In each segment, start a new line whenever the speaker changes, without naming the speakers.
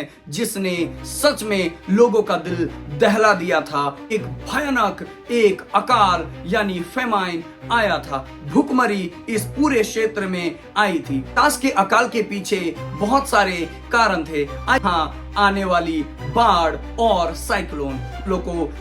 हैं जिसने सच में लोगों का दिल दहला दिया था। एक भयानक एक अकाल यानी फेमाइन आया था। भुखमरी इस पूरे क्षेत्र में आई थी। ताश के अकाल के पीछे बहुत सारे कारण थे। हाँ, आने वाली बाढ़ और साइक्लोन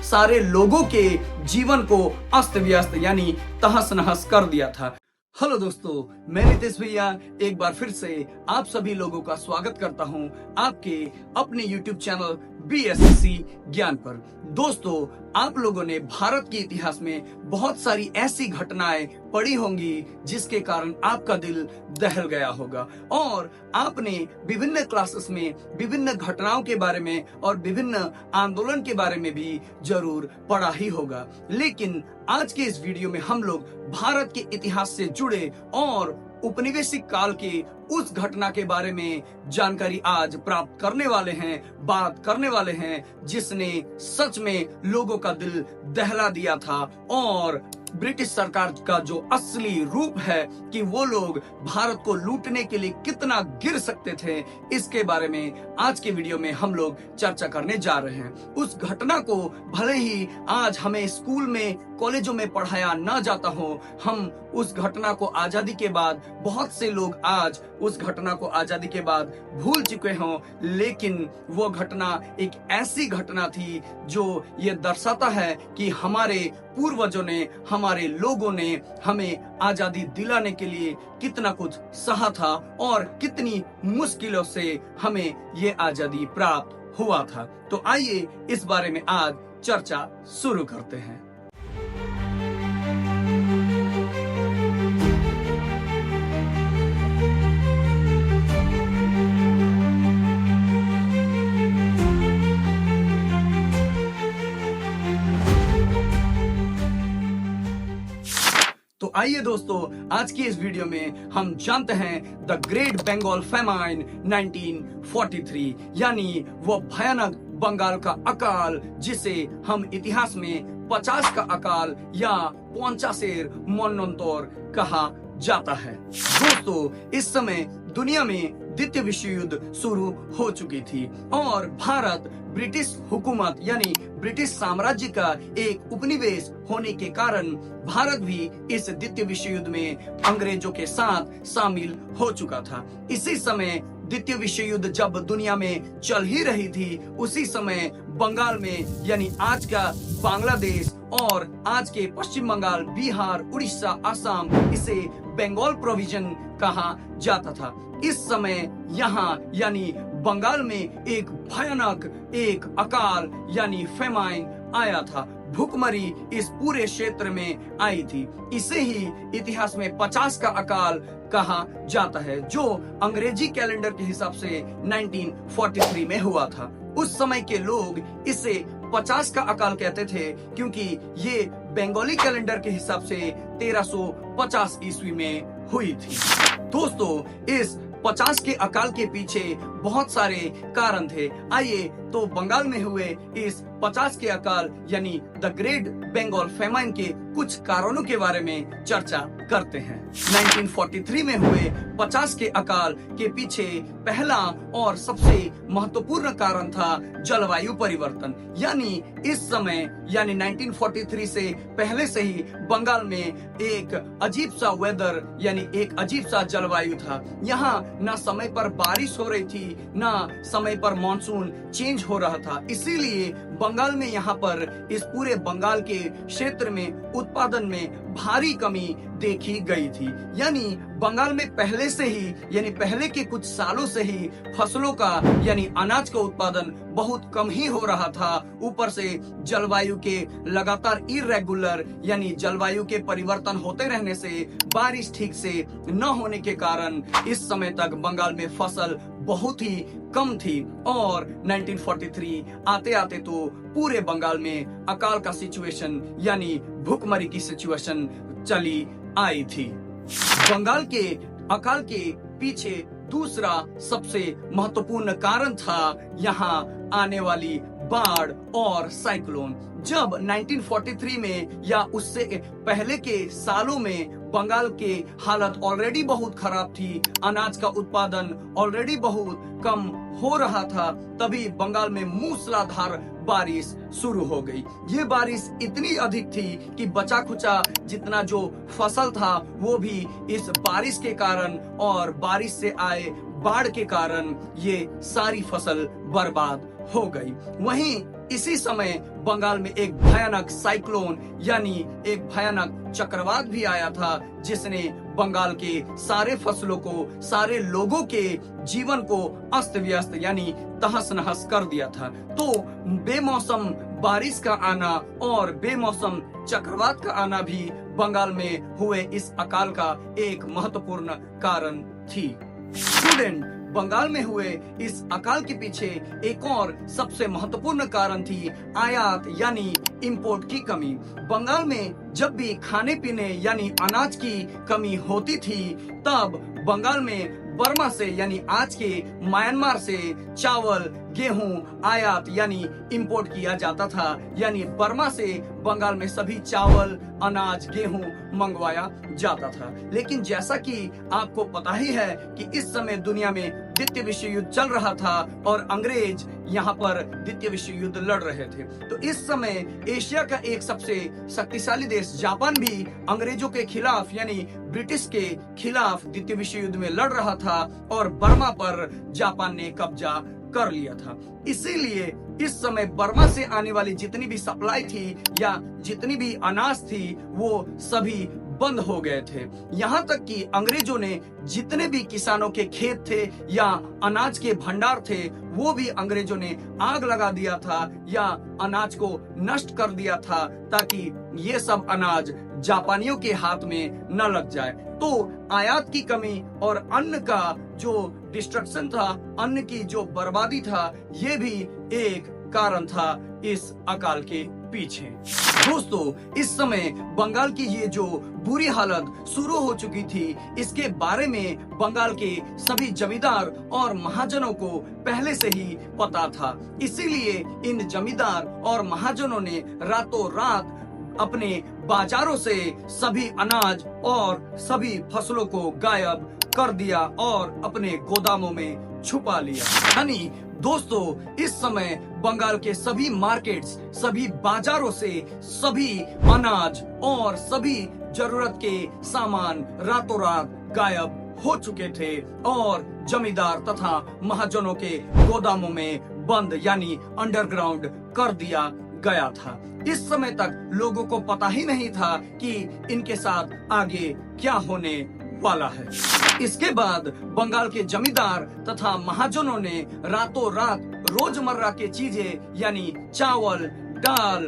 सारे लोगों के जीवन को अस्त व्यस्त यानी तहस नहस कर दिया था। हेलो दोस्तों, मैं नितेश भैया एक बार फिर से आप सभी लोगों का स्वागत करता हूं आपके अपने YouTube चैनल BSC ज्ञान पर। दोस्तों, आप लोगों ने भारत के इतिहास में बहुत सारी ऐसी घटनाएं पढ़ी होंगी जिसके कारण आपका दिल दहल गया होगा और आपने विभिन्न क्लासेस में विभिन्न घटनाओं के बारे में और विभिन्न आंदोलन के बारे में भी जरूर पढ़ा ही होगा। लेकिन आज के इस वीडियो में हम लोग भारत के इतिहास से जुड़े और उपनिवेशिक काल के उस घटना के बारे में जानकारी आज प्राप्त करने वाले हैं, बात करने वाले हैं जिसने सच में लोगों का दिल दहला दिया था और ब्रिटिश सरकार का जो असली रूप है कि वो लोग भारत को लूटने के लिए कितना गिर सकते थे, इसके बारे में आज के वीडियो में हम लोग चर्चा करने जा रहे हैं। उस घटना को भले ही आज हमें स्कूल में कॉलेजों में पढ़ाया ना जाता हो, हम उस घटना को आजादी के बाद बहुत से लोग आज उस घटना को आजादी के बाद भूल चुके हों, लेकिन वो घटना एक ऐसी घटना थी जो ये दर्शाता है कि हमारे पूर्वजों ने, हमारे लोगों ने हमें आजादी दिलाने के लिए कितना कुछ सहा था और कितनी मुश्किलों से हमें ये आजादी प्राप्त हुआ था। तो आइए इस बारे में आज चर्चा शुरू करते हैं। तो आइए दोस्तों, आज की इस वीडियो में हम जानते हैं द ग्रेट बंगाल फेमाइन 1943 यानी वो भयानक बंगाल का अकाल जिसे हम इतिहास में 50 का अकाल या पोंचासेर मनोंतोर कहा जाता है। दोस्तों, इस समय दुनिया में द्वितीय विश्व युद्ध शुरू हो चुकी थी और भारत ब्रिटिश हुकूमत यानी ब्रिटिश साम्राज्य का एक उपनिवेश होने के कारण भारत भी इस द्वितीय विश्व युद्ध में अंग्रेजों के साथ शामिल हो चुका था। इसी समय द्वितीय विश्व युद्ध जब दुनिया में चल ही रही थी, उसी समय बंगाल में यानी आज का बांग्लादेश और आज के पश्चिम बंगाल, बिहार, उड़ीसा, असम, इसे बंगाल प्रोविजन कहा जाता था। इस समय यहाँ यानी बंगाल में एक भयानक एक अकाल यानी फेमाइन आया था। भुखमरी इस पूरे क्षेत्र में आई थी। इसे ही इतिहास में 50 का अकाल कहा जाता है, जो अंग्रेजी कैलेंडर के हिसाब से 1943 में हुआ था। उस समय के लोग इसे 50 का अकाल कहते थे क्योंकि ये बंगाली कैलेंडर के हिसाब से 1350 ईस्वी में हुई थी। दोस्तों, इस 50 के अकाल के पीछे बहुत सारे कारण थे। आइए तो बंगाल में हुए इस 50 के अकाल यानी द ग्रेट बंगाल फेमाइन के कुछ कारणों के बारे में चर्चा करते हैं। 1943 में हुए 50 के अकाल के पीछे पहला और सबसे महत्वपूर्ण कारण था जलवायु परिवर्तन। यानी इस समय यानी 1943 से पहले से ही बंगाल में एक अजीब सा वेदर यानी एक अजीब सा जलवायु था। यहाँ ना समय पर बारिश हो रही थी, ना समय पर मानसून चेंज हो रहा था। इसीलिए बंगाल में यहाँ पर इस पूरे बंगाल के क्षेत्र में उत्पादन में भारी कमी देखी गई थी। यानी बंगाल में पहले से ही यानी पहले के कुछ सालों से ही फसलों का यानी अनाज का उत्पादन बहुत कम ही हो रहा था। ऊपर से जलवायु के लगातार इरेगुलर यानी जलवायु के परिवर्तन होते रहने से बारिश ठीक से न होने के कारण इस समय तक बंगाल में फसल बहुत ही कम थी और 1943 आते आते तो पूरे बंगाल में अकाल का सिचुएशन यानी भुखमरी की सिचुएशन चली आई थी। बंगाल के अकाल के पीछे दूसरा सबसे महत्वपूर्ण कारण था यहाँ आने वाली बाढ़ और साइक्लोन। जब 1943 में या उससे पहले के सालों में बंगाल के हालत ऑलरेडी बहुत खराब थी, अनाज का उत्पादन ऑलरेडी बहुत कम हो रहा था, तभी बंगाल में मूसलाधार बारिश शुरू हो गई। ये बारिश इतनी अधिक थी कि बचा खुचा जितना जो फसल था वो भी इस बारिश के कारण और बारिश से आए बाढ़ के कारण ये सारी फसल बर्बाद हो गई। वहीं इसी समय बंगाल में एक भयानक साइक्लोन यानी एक भयानक चक्रवात भी आया था, जिसने बंगाल के सारे फसलों को, सारे लोगों के जीवन को अस्त व्यस्त यानी तहस नहस कर दिया था। तो बेमौसम बारिश का आना और बेमौसम चक्रवात का आना भी बंगाल में हुए इस अकाल का एक महत्वपूर्ण कारण थी। स्टूडेंट, बंगाल में हुए इस अकाल के पीछे एक और सबसे महत्वपूर्ण कारण थी आयात यानी इंपोर्ट की कमी। बंगाल में जब भी खाने पीने यानी अनाज की कमी होती थी, तब बंगाल में बर्मा से यानी आज के म्यांमार से चावल, गेहूं आयात यानी इंपोर्ट किया जाता था। यानी बर्मा से बंगाल में सभी चावल, अनाज, गेहूं मंगवाया जाता था। लेकिन जैसा कि आपको पता ही है कि इस समय दुनिया में द्वितीय विश्व युद्ध चल रहा था और अंग्रेज यहाँ पर द्वितीय विश्व युद्ध लड़ रहे थे। तो इस समय एशिया का एक सबसे शक्तिशाली देश जापान भी अंग्रेजों के खिलाफ यानी ब्रिटिश के खिलाफ द्वितीय विश्व युद्ध में लड़ रहा था और बर्मा पर जापान ने कब्जा कर लिया था। इसीलिए इस समय बर्मा से आने वाली जितनी भी सप्लाई थी या जितनी भी अनाज थी वो सभी बंद हो गए थे। यहाँ तक कि अंग्रेजों ने जितने भी किसानों के खेत थे या अनाज के भंडार थे वो भी अंग्रेजों ने आग लगा दिया था या अनाज को नष्ट कर दिया था, ताकि ये सब अनाज जापानियों के हाथ में न लग जाए। तो आयात की कमी और अन्न का जो डिस्ट्रक्शन था, अन्न की जो बर्बादी था, ये भी एक कारण था इस अकाल के पीछे। दोस्तों, इस समय बंगाल की ये जो बुरी हालत शुरू हो चुकी थी, इसके बारे में बंगाल के सभी जमींदार और महाजनों को पहले से ही पता था। इसीलिए इन जमींदार और महाजनों ने रातों रात अपने बाजारों से सभी अनाज और सभी फसलों को गायब कर दिया और अपने गोदामों में छुपा लिया। यानी दोस्तों, इस समय बंगाल के सभी मार्केट्स, सभी बाजारों से सभी अनाज और सभी जरूरत के सामान रातों रात गायब हो चुके थे और जमींदार तथा महाजनों के गोदामों में बंद यानी अंडरग्राउंड कर दिया गया था। इस समय तक लोगों को पता ही नहीं था कि इनके साथ आगे क्या होने वाला है। इसके बाद बंगाल के जमींदार तथा महाजनों ने रातों रात रोजमर्रा के चीजें यानी चावल, दाल,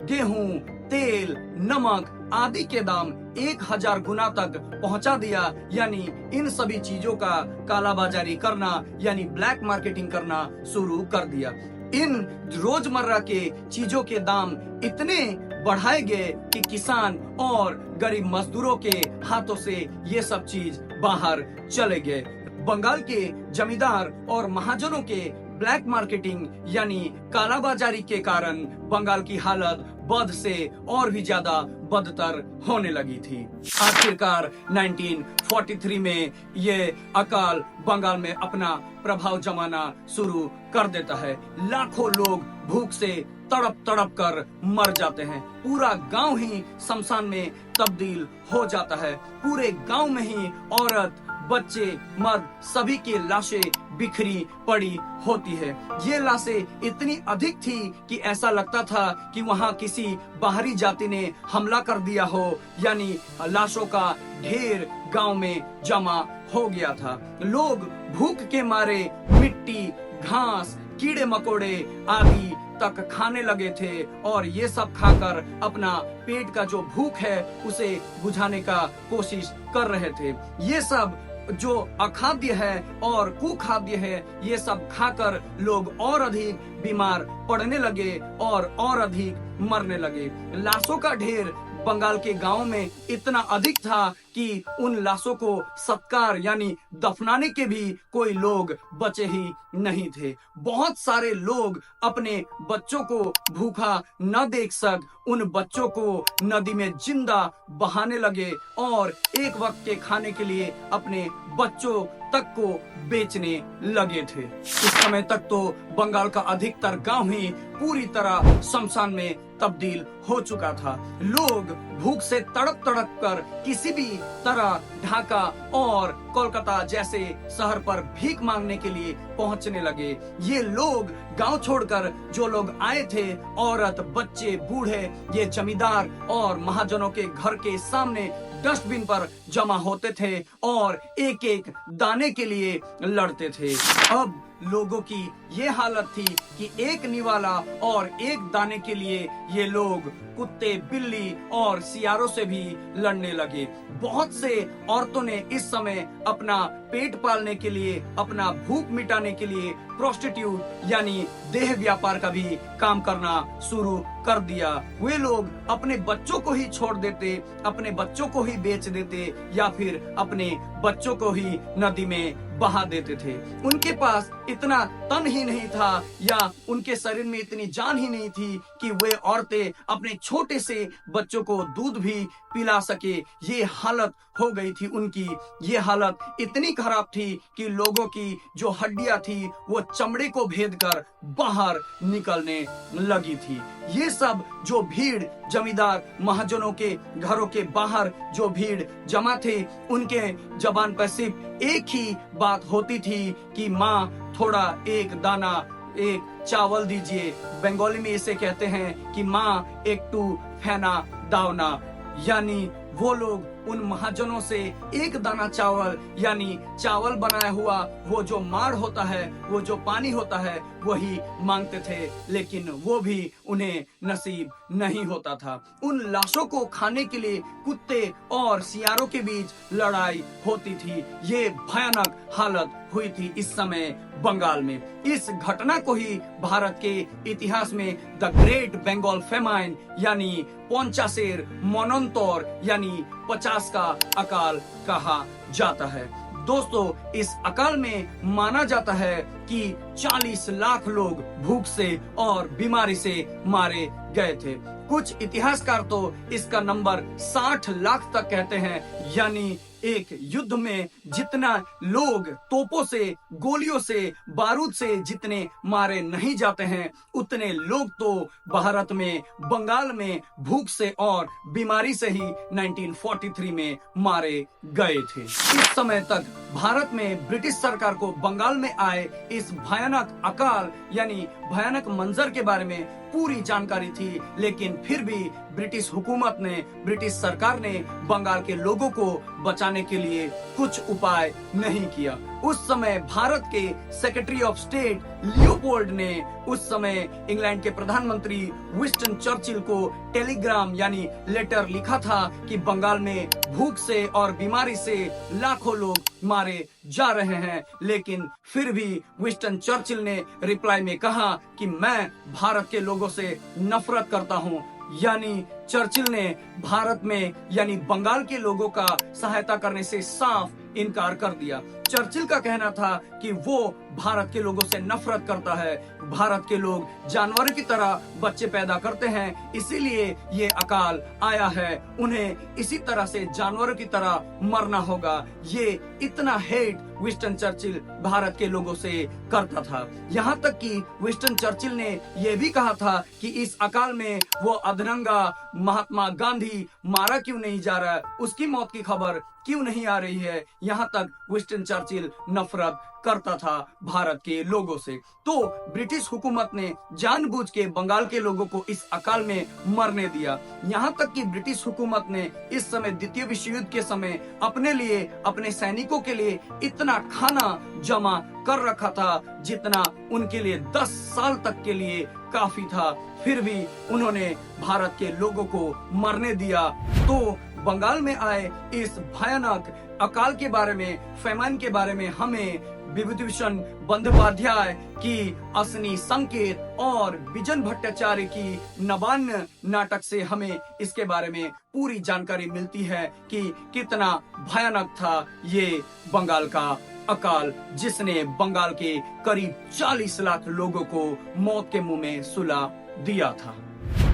गेहूं, तेल, नमक आदि के दाम 1000 गुना तक पहुंचा दिया। यानी इन सभी चीजों का कालाबाजारी करना यानी ब्लैक मार्केटिंग करना शुरू कर दिया। इन रोजमर्रा के चीजों के दाम इतने बढ़ाए गए कि किसान और गरीब मजदूरों के हाथों से ये सब चीज बाहर चले गए। बंगाल के जमींदार और महाजनों के ब्लैक मार्केटिंग यानी कालाबाजारी के कारण बंगाल की हालत बद से और भी ज्यादा बदतर होने लगी थी। आखिरकार 1943 में ये अकाल बंगाल में अपना प्रभाव जमाना शुरू कर देता है। लाखों लोग भूख से तड़प तड़प कर मर जाते हैं। पूरा गांव ही शमशान में तब्दील हो जाता है। पूरे गांव में ही औरत, बच्चे, मर्द सभी की लाशें बिखरी पड़ी होती है। ये लाशें इतनी अधिक थी कि ऐसा लगता था कि वहाँ किसी बाहरी जाति ने हमला कर दिया हो। यानी लाशों का ढेर गांव में जमा हो गया था। लोग भूख के मारे मिट्टी, घास, कीड़े मकोड़े आदि तक खाने लगे थे और ये सब खाकर अपना पेट का जो भूख है उसे बुझाने का कोशिश कर रहे थे। ये सब जो अखाद्य है और कुखाद्य है, ये सब खाकर लोग और अधिक बीमार पड़ने लगे और अधिक मरने लगे। लाशों का ढेर बंगाल के गांवों में इतना अधिक था कि उन लाशों को सत्कार यानी दफनाने के भी कोई लोग बचे ही नहीं थे। बहुत सारे लोग अपने बच्चों को भूखा न देख सक उन बच्चों को नदी में जिंदा बहाने लगे और एक वक्त के खाने के लिए अपने बच्चों तक को बेचने लगे थे। इस समय तक तो बंगाल का अधिकतर गांव ही पूरी तरह शमशान में तब्दील हो चुका था। लोग भूख से तड़प तड़प कर किसी भी तरह ढाका और कोलकाता जैसे शहर पर भीख मांगने के लिए पहुंचने लगे। ये लोग गांव छोड़कर जो लोग आए थे, औरत, बच्चे, बूढ़े, ये जमींदार और महाजनों के घर के सामने डस्टबिन पर जमा होते थे और एक एक दाने के लिए लड़ते थे। अब लोगों की ये हालत थी कि एक निवाला और एक दाने के लिए ये लोग कुत्ते, बिल्ली और सियारों से भी लड़ने लगे। बहुत से औरतों ने इस समय अपना पेट पालने के लिए, अपना भूख मिटाने के लिए प्रोस्टिट्यूट यानी देह व्यापार का भी काम करना शुरू कर दिया। वे लोग अपने बच्चों को ही छोड़ देते, अपने बच्चों को ही बेच देते या फिर अपने बच्चों को ही नदी में बहा देते थे। उनके पास इतना तन ही नहीं था या उनके शरीर में इतनी जान ही नहीं थी कि वे औरतें अपने छोटे से बच्चों को दूध भी पिला सके। ये हालत हो गई थी उनकी। ये हालत इतनी खराब थी कि लोगों की जो हड्डियां थी वो चमड़े को भेद कर बाहर निकलने लगी थी। ये सब जो भीड़ जमींदार महाजनों के घरों के बाहर जो भीड़ जमा थे, उनके जबान पर सिर्फ एक ही बात होती थी कि माँ थोड़ा एक दाना, एक चावल दीजिए। बंगाली में इसे कहते हैं कि माँ एक टू फेना दावना, यानी वो लोग उन महाजनों से एक दाना चावल यानी चावल बनाया हुआ वो जो माड़ होता है, वो जो पानी होता है, वही मांगते थे, लेकिन वो भी उन्हें नसीब नहीं होता था। उन लाशों को खाने के लिए कुत्ते और सियारों के बीच लड़ाई होती थी। ये भयानक हालत हुई थी इस समय बंगाल में। इस घटना को ही भारत के इतिहास में द ग्रेट बंगाल फेमाइन यानी पंचाशेर मनोंतर यानी 50 का अकाल कहा जाता है। दोस्तों, इस अकाल में माना जाता है कि 40 लाख लोग भूख से और बीमारी से मारे गए थे। कुछ इतिहासकार तो इसका नंबर 60 लाख तक कहते हैं, यानी एक युद्ध में जितना लोग तोपों से, गोलियों से, बारूद से जितने मारे नहीं जाते हैं, उतने लोग तो भारत में, बंगाल में भूख से और बीमारी से ही 1943 में मारे गए थे। इस समय तक भारत में ब्रिटिश सरकार को बंगाल में आए इस भयानक अकाल यानी भयानक मंजर के बारे में पूरी जानकारी थी, लेकिन फिर भी ब्रिटिश हुकूमत ने, ब्रिटिश सरकार ने बंगाल के लोगों को बचाने के लिए कुछ उपाय नहीं किया। उस समय भारत के सेक्रेटरी ऑफ स्टेट लियोपोल्ड ने उस समय इंग्लैंड के प्रधानमंत्री विंस्टन चर्चिल को टेलीग्राम यानी लेटर लिखा था कि बंगाल में भूख से और बीमारी से लाखों लोग मारे जा रहे हैं, लेकिन फिर भी विंस्टन चर्चिल ने रिप्लाई में कहा कि मैं भारत के लोगों से नफरत करता हूं। यानी चर्चिल ने भारत में यानी बंगाल के लोगों का सहायता करने से साफ इनकार कर दिया। चर्चिल का कहना था कि वो भारत के लोगों से नफरत करता है। भारत के लोग जानवरों की तरह बच्चे पैदा करते हैं, इसीलिए ये अकाल आया है। उन्हें इसी तरह से जानवरों की तरह मरना होगा। ये इतना हेट विंस्टन चर्चिल भारत के लोगों से करता था। यहाँ तक कि विंस्टन चर्चिल ने यह भी कहा था कि इस अकाल में वो अधरंगा महात्मा गांधी मारा क्यों नहीं जा रहा है, उसकी मौत की खबर क्यों नहीं आ रही है। यहाँ तक विंस्टन चर्चिल नफरत करता था भारत के लोगों से। तो ब्रिटिश हुकूमत ने जानबूझ के बंगाल के लोगों को इस अकाल में मरने दिया। यहाँ तक कि ब्रिटिश हुकूमत ने इस समय द्वितीय विश्व युद्ध के समय अपने लिए, अपने सैनिकों के लिए इतना खाना जमा कर रखा था जितना उनके लिए 10 साल तक के लिए काफी था। फिर भी उन्होंने भारत के लोगों को मरने दिया। तो बंगाल में आए इस भयानक अकाल के बारे में, फैमाइन के बारे में हमें विभूतिभूषण बंदोपाध्याय की असनी संकेत और बिजन भट्टाचार्य की नवान्न नाटक से हमें इसके बारे में पूरी जानकारी मिलती है कि कितना भयानक था ये बंगाल का अकाल, जिसने बंगाल के करीब 40 लाख लोगों को मौत के मुंह में सुला दिया था।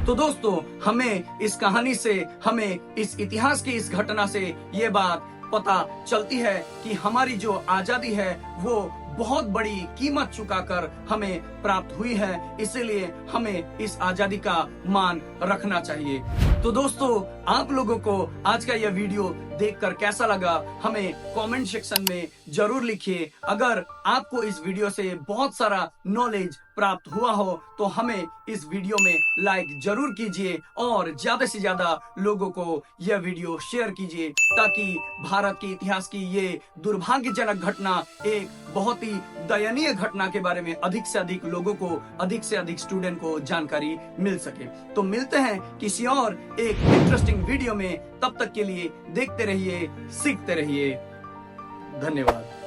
तो दोस्तों, हमें इस कहानी से, हमें इस इतिहास की इस घटना से ये बात पता चलती है कि हमारी जो आजादी है वो बहुत बड़ी कीमत चुकाकर हमें प्राप्त हुई है, इसीलिए हमें इस आजादी का मान रखना चाहिए। तो दोस्तों, आप लोगों को आज का यह वीडियो देखकर कैसा लगा हमें कमेंट सेक्शन में जरूर लिखिए। अगर आपको इस वीडियो से बहुत सारा नॉलेज प्राप्त हुआ हो तो हमें इस वीडियो में लाइक जरूर कीजिए और ज्यादा से ज्यादा लोगों को यह वीडियो शेयर कीजिए, ताकि भारत के इतिहास की ये दुर्भाग्यजनक घटना, एक बहुत ही दयनीय घटना के बारे में अधिक से अधिक लोगों को, अधिक से अधिक स्टूडेंट को जानकारी मिल सके। तो मिलते हैं किसी और एक इंटरेस्टिंग वीडियो में, तब तक के लिए देखते रहिए, सीखते रहिए। धन्यवाद।